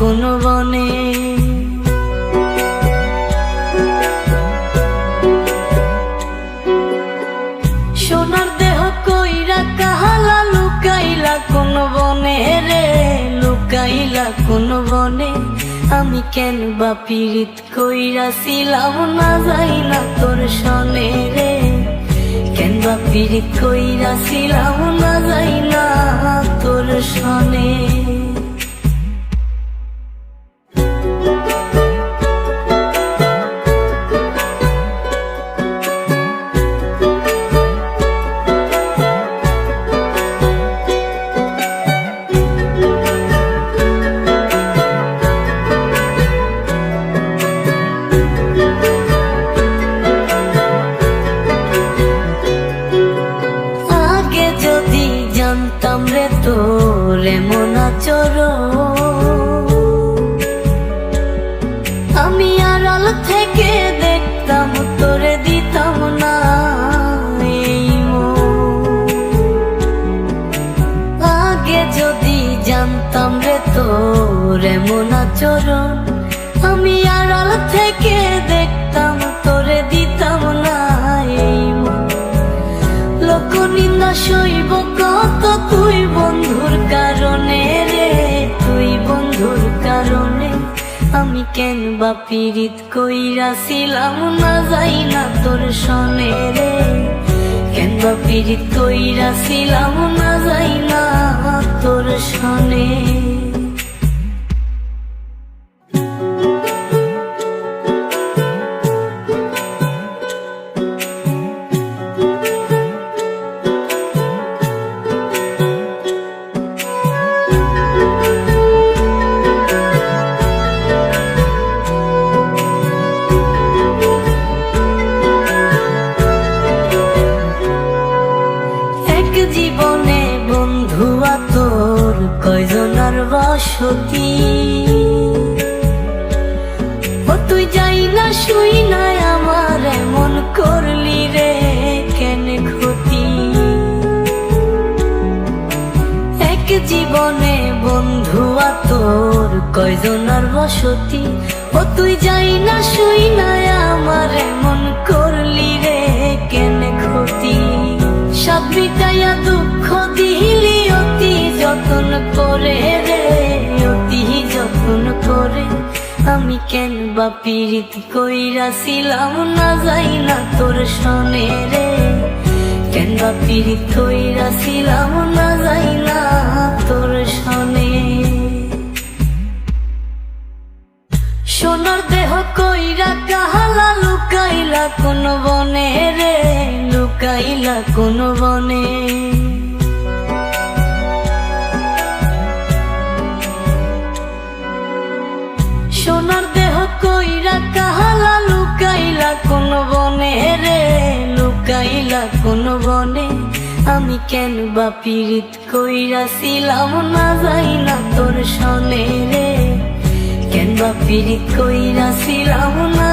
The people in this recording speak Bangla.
কোন বনে। সোনার দেহ কইরা কাহালা লুকাইলা কোন বনে রে, লুকাইলা কোন বনে। আমি কেন বা পীড়িত কইরাছিলাম না যাই না তোর সনে রে, কেন বা পীড়িত কইরাছিলাম না যাই না তোর সনে। জানতাম রে তোর এমন আচরণ, আমি আড়াল থেকে দেখতাম তোরে দিতাম না এই মন। আগে যদি জানতাম রে তোর এমন আচরণ, আমি আড়াল থেকে দেখতাম তোরে দিতাম না এই মন। লোক নিন্দা সইব কত তুই বন্ধুর কারণে রে, তুই বন্ধুর কারণে। আমি কেন বা পীড়িত কইরাছিলাম না যাই না তোর সনে রে, কেন বা পীড়িত কইরাছিলাম না যাই না তোর সনে। জীবনে বন্ধুয়া তোর কয়জনার বসতি, ও তুই যাই না শুই না আমার এমন করলি রে কেন ক্ষতি। এক জীবনে বন্ধুয়া তোর কয়জনার বসতি, ও তুই যাই না শুই না আমার এমন করলি রে কেন ক্ষতি। সব মিটাইয়া দুঃখ দিলি অতি যতন করে রে, অতি যতন করে। আমি কেন বা পীড়িত কইরাছিলাম না যাই না তোর সনে রে, কেন বা পীড়িত কইরাছিলাম না যাই না তোর সনে। সোনার দেহ কইরা কাহালা লুকাইলা কোন বনে রে, লুকাইলা কোন বনে। সোনার দেহ কইরা কাহালা লুকাইলা কোন বনে রে, লুকাইলা কোন বনে। আমি কেন বা পীড়িত কইরাছিলাম না যাই না তোর সনে রে, কেন বা পীড়িত কইরাছিলাম না